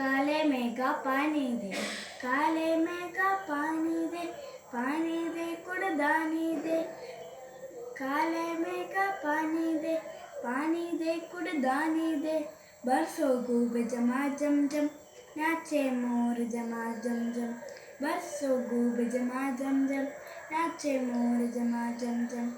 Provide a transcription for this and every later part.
काले मेघा पानी दे, काले मेघा पानी दे कुड़दानी दे, काले मेघा पानी दे कुड़दानी दे। बरसों खूब जमा जम जम, नाचे मोर जमा जम जम, बरसों खूब जमा जम जम, नाचे मोर जमा जम जम।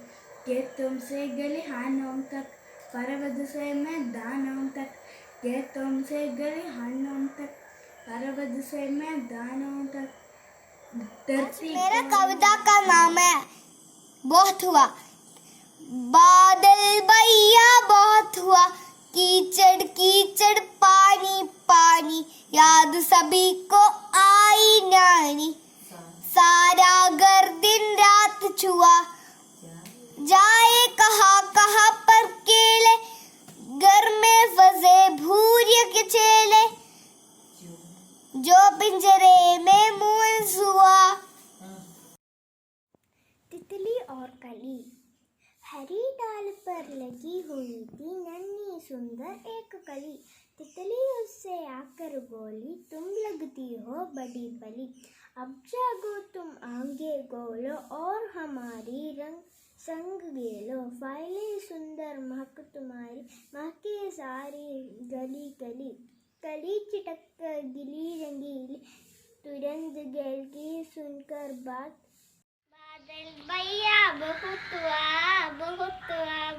खेतों से गलिहानों तक, पर्वत से मैदानों तक, खेतों से गलिहानों तक, पर्वत से मैदानों तक। मेरा कविता का नाम है बहुत हुआ। बादल भैया बहुत हुआ, कीचड़ कीचड़ पानी पानी, याद सभी को आई नानी। सारा घर दिन रात छुआ, जाए कहाँ कहाँ पर केले, घर में फंसे भूरिया के चेले, जो पिंजरे में मूस हुआ। तितली और कली। हरी डाल पर लगी हुई थी नन्ही सुंदर एक कली। तितली उससे आकर बोली, तुम लगती हो बड़ी भली, अब जागो तुम आंखें खोलो और हमारी रंग संग गेलो। फाइले सुंदर महक तुम्हारी, महके सारी गली गली, कली चिटक कर गिली रंगीली, तुरंत गैल की सुनकर बात। बादल भैया बहुत हुआ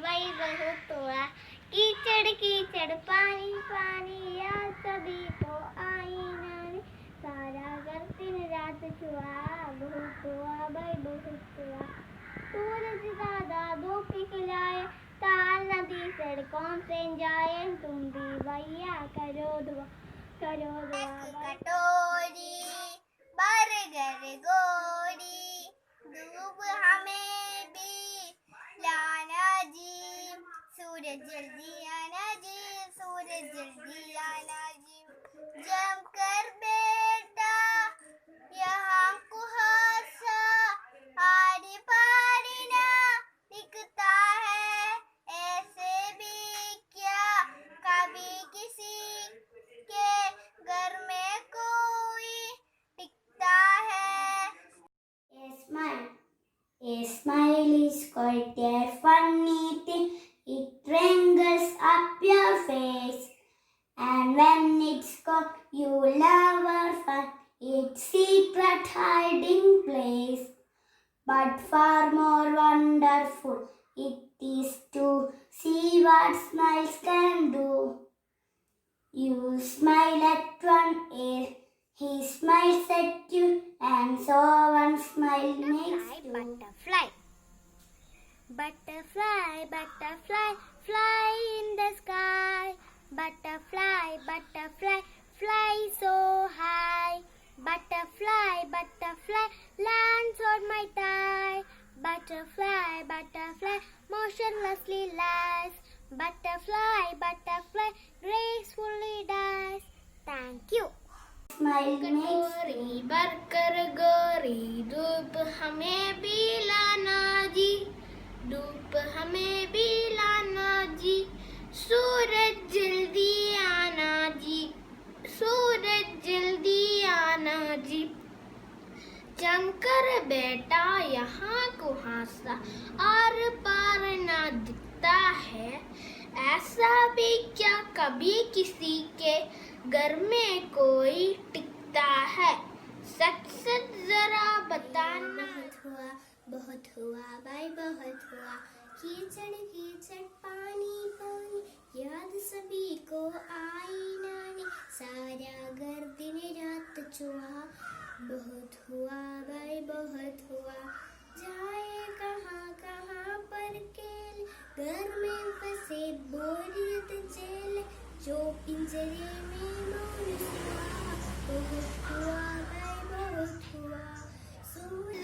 भाई बहुत हुआ, कीचड़ कीचड़ पानी पानी, याद सभी को आई नानी। सारा घर दिन रात छुआ, बहुत हुआ भाई बहुत हुआ। सूरज दादा धूप खिलाए, ताल नदी सड़कों से जाए, तुम भी भैया करो दुआ करो दुआ। कटोरी बरगर गोरी, धूप हमें भी लाना जी, सूरज जल्दी आना जी, सूरज जल्दी आना जी। जम कर बेटा यहाँ कुहासा, आरी पारी ना दिखता है, ऐसे भी क्या कभी किसी के घर में कोई टिकता है। A smile is quite a funny thing. It wrinkles up your face, and when it's gone, you'll never find its secret hiding place. But far more wonderful it is to see what smiles can do. You smile at one ear, he smiles at you, and so one smile makes two. Butterfly, butterfly, butterfly, fly in the sky. Butterfly, butterfly, fly so high. Butterfly, butterfly, lands on my thigh. Butterfly, butterfly, motionlessly lies. Butterfly, butterfly, gracefully dies. Thank you. Smile कटोरी भरकर गोरी, धूप हमें भी लाना जी, धूप हमें भी लाना जी, सूरज जल्दी आना जी, सूरज जल्दी आना जी। जमकर बेटा यहाँ कुहासा, आर पार ना दिखता है, ऐसा भी क्या कभी किसी के घर में कोई टिकता है। सच सच जरा बताना। बहुत हुआ भाई बहुत हुआ, कीचड़ कीचड़ पानी पानी, याद सभी को आई नानी। सारा घर दिन रात छुआ, बहुत हुआ भाई बहुत हुआ। जाए कहाँ कहाँ पर केल, घर में फंसे बोरियत जेल, जो पिंजरे में मौन हुआ, बहुत हुआ भाई बहुत हुआ।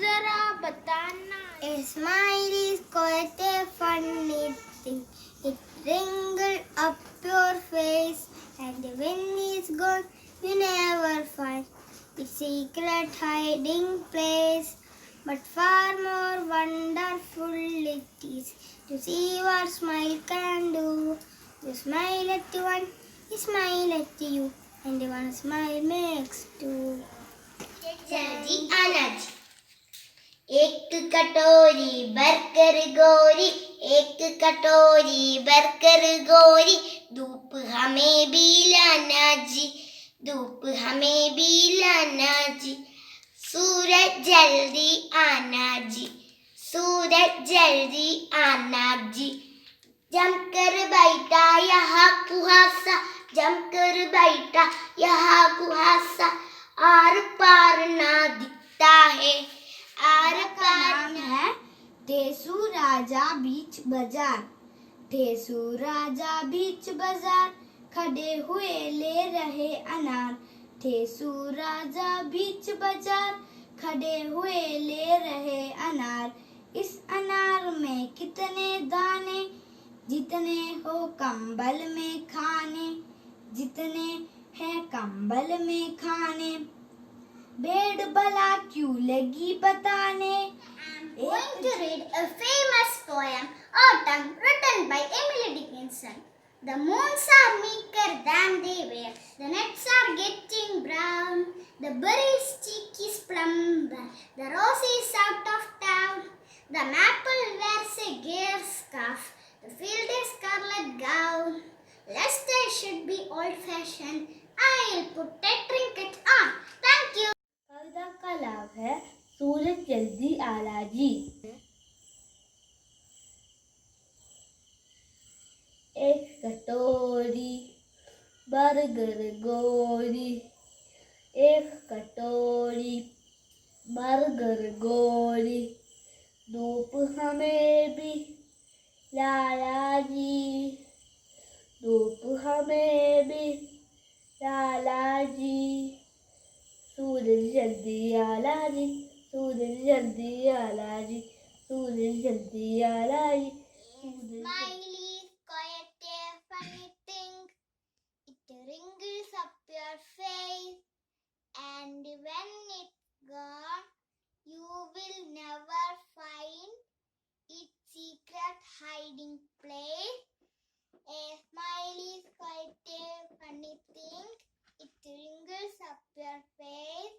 जरा बताना। A smile is quite a funny thing. It wrinkles up your face, and when it's gone, you never find its secret hiding place. But far more wonderful it is to see what smile can do. You smile at one, he smile at you, And one smile makes two. जल्दी आना जी। एक कटोरी भरकर गोरी, एक कटोरी भरकर गोरी, धूप हमें भी लाना जी, धूप हमें भी लाना जी। सूरज जल्दी आना जी, सूरज जल्दी आना जी। जमकर बैठा यहाँ कुहासा, जमकर बैठा यहाँ कुहासा, आर पार ना दिखता है, आर पार नाम है ठेसू राजा बीच बाजार। ठेसू राजा बीच बाजार, खड़े हुए ले रहे अनार। ठेसू राजा बीच बाजार, खड़े हुए ले रहे अनार। इस अनार में कितने दाने, जितने हो कंबल में खाने, जितने हैं कंबल में खाने। भेड़ भला क्यों लगी बताने। I'm going to read a famous poem, Autumn, written by Emily Dickinson. The moons are meeker than they were, the nuts are getting brown, the berry's cheek is plump, the rose is out of town, the maple wears a gay scarf, the field is scarlet gown. Lest I should be old-fashioned, I'll put a trinket on. Thank you. कविता का लाभ है सूरज जल्दी आला जी। एक कटोरी burger गोरी, एक कटोरी बर्गर गोरी, धूप हमें भी लाला जी, धूप हमें भी लाला जी। सूरज जल्दी आला जी, सूरज जल्दी आला जी, सूरज जल्दी आला जी। Smile is quite a funny thing. It wrinkles up your face, and when it's gone, you will never find its secret hiding place. A smile is quite a funny thing. It wrinkles up your face,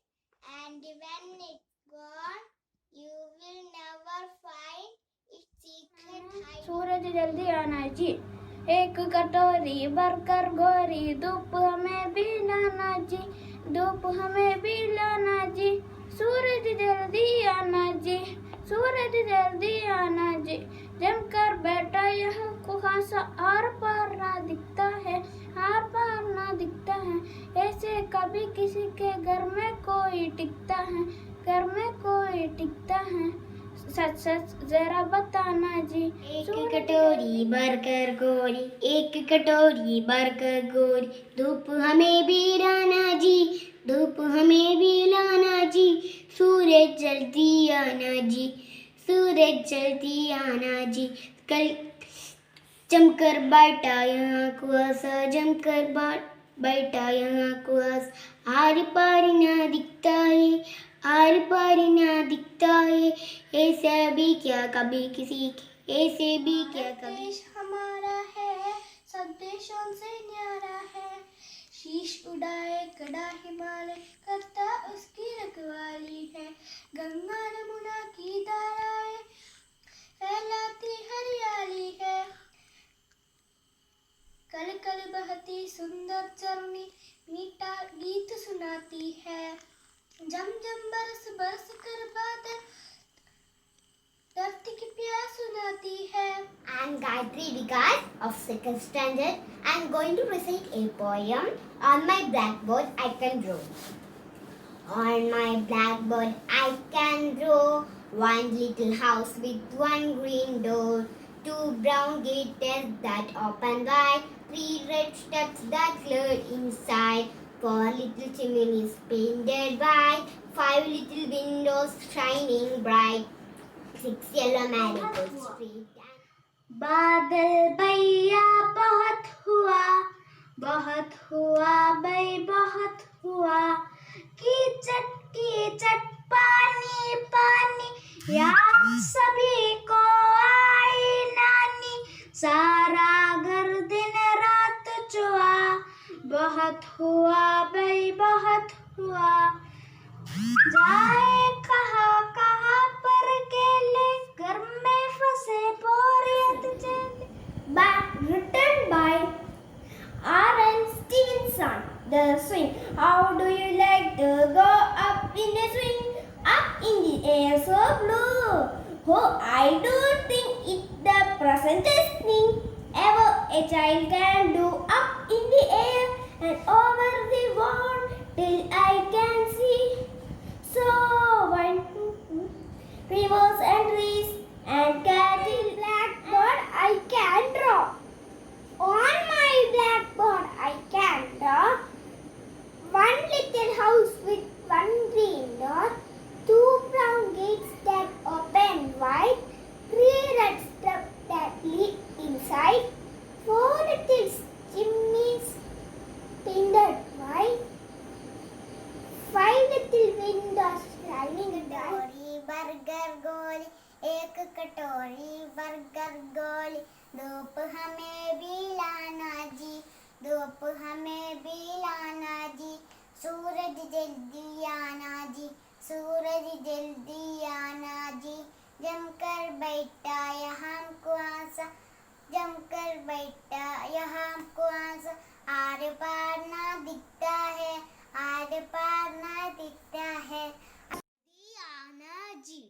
and when it's gone, you will never find its secret hiding. सूरज जल्दी आना जी, एक कटोरी भरकर गोरी, धूप हमें भी लाना जी, धूप हमें भी लाना जी। सूरज जल्दी आना जी, सूरज जल्दी आना जी। जमकर बैठा यह कुहासा, आर पार ना दिखता है, आर पार ना दिखता है। ऐसे कभी किसी के घर में कोई टिकता है, घर में कोई टिकता है। सच सच जरा बताना जी। एक कटोरी भरकर गोरी, एक कटोरी भरकर गोरी, धूप हमें भी लाना जी, धूप हमें भी लाना जी। सूरज जल्दी आना जी, सूरज जल्दी आना जी। कल जमकर बैठा यहाँ कुआसा, जमकर बैठा यहाँ कुआसा, आर पार ना दिखता है, आर पार ना दिखता है। ऐसा भी क्या कभी किसी के, ऐसे भी क्या कभी। देश हमारा है, सब देशों से न्यारा है। शीश उड़ाए कड़ा हिमालय, करता उसकी रखवाली है। गंगा यमुना की धाराएं फैलाती हरियाली है। कल कल बहती सुंदर चरनी, मीठा गीत सुनाती है। जम जम बरस बरस कर बादल, धरती की प्यास सुनाती है। I am Gayatri Vikas of 2nd standard. I am going to recite a poem. On my blackboard I can draw. On my blackboard I can draw one little house with one green door, two brown gates that open wide, three red steps that glare inside, four little chimneys painted white, five little windows shining bright, six yellow marigold street. बादल भैया बहुत हुआ भाई बहुत हुआ। कीचट पानी पानी, याद सभी को आई नानी। सारा घर दिन रात चुआ, बहुत बहुत हुआ भाई बहुत हुआ, जाए कहाँ कहाँ पर अकेले, घर में फंसे बोरियत चले। Written by R.N. Stevenson. The swing. How do you like to go up in the swing? Up in the air so blue. Oh, I do think it the pleasantest thing ever a child can do. Up in the air and over the world till I can see. So one rivers and trees and cattle. Blackbird I can draw. On my blackboard I can draw one little house with one green door, two brown gates that open wide, three red steps that lead inside, four little chimneys painted white, five little windows shining bright. Burger गोली एक कटोरी burger गोली, धूप हमें भी लाना जी, धूप हमें भी लाना जी, सूरज जल्दी आना जी, सूरज जल्दी आना जी, जमकर बैठा यहाँ हमको आसा, जमकर बैठा यहाँ हमको आसा, आर पार ना दिखता है, आर पार ना दिखता है। आना जी,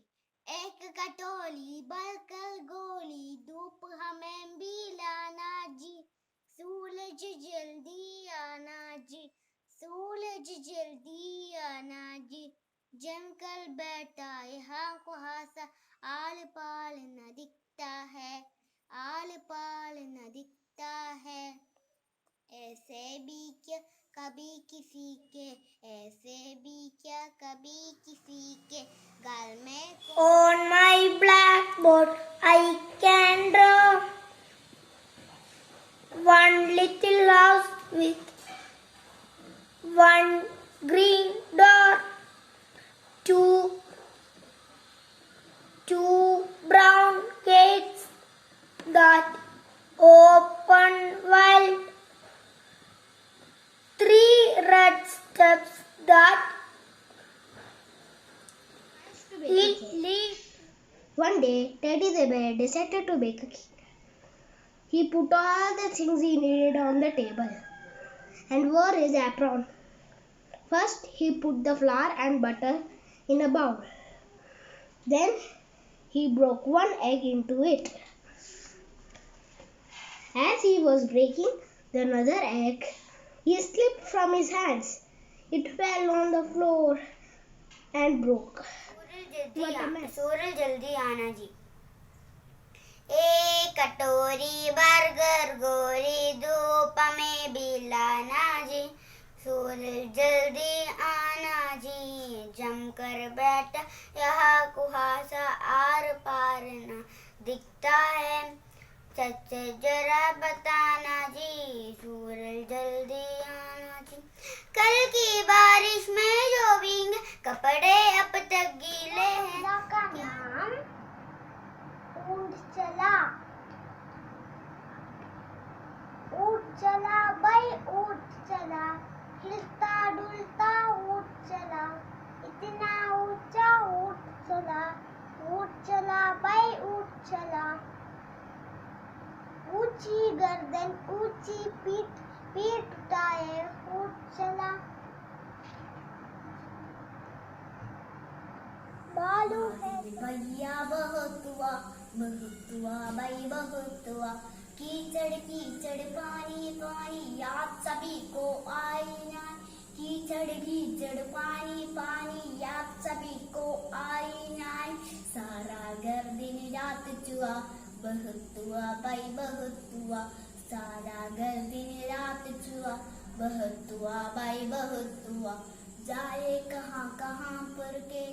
एक कटोरी बरकर गोली, धूप हमें भी लाना जी, सूरज जल्दी आना जी, सूरज जल्दी आना जी, जमकर बैठा यहाँ को हासा, आल पाल न दिखता है, आल पाल न दिखता है। ऐसे भी क्या कभी किसी के, ऐसे भी क्या कभी किसी के घर में। On my blackboard I can draw one little house with one green door, two brown gates that open wide, three red steps that lead. One day, Teddy the bear decided to bake a cake. He put all the things he needed on the table and wore his apron. First, he put the flour and butter in a bowl. Then, he broke one egg into it. As he was breaking another egg, he slipped from his hands. It fell on the floor and broke. सूरज जल्दी आना जी, एक कटोरी burger गोली, धूप में भी लाना जी, सूरज जल्दी आना जी, जमकर बैठा यहाँ कुहासा, आर पार न दिखता है, सच जरा बताना जी, सूरज जल्दी आना जी। कल की बारिश में जो भीगे कपड़े अब तक गीले हैं, का नाम ऊंट चला, ऊंट चला भाई ऊंट चला, हिलता डुलता ऊंट चला, इतना ऊंचा ऊंट चला, ऊंट चला भाई ऊंट चला, ऊंची गर्दन ऊंची पीठ, पीठ उठाए ऊंट चला, बालू है भैया बहुत हुआ भाई बहुत हुआ, कीचड़ कीचड़ पानी पानी आप सभी को आई ना, कीचड़ कीचड़ पानी पानी आप सभी को आई ना, सारा घर दिन रात चुआ बहुत हुआ भाई बहुत हुआ, सारा घर दिन रात चुआ बहुत हुआ भाई बहुत हुआ, जाए कहाँ कहाँ पर के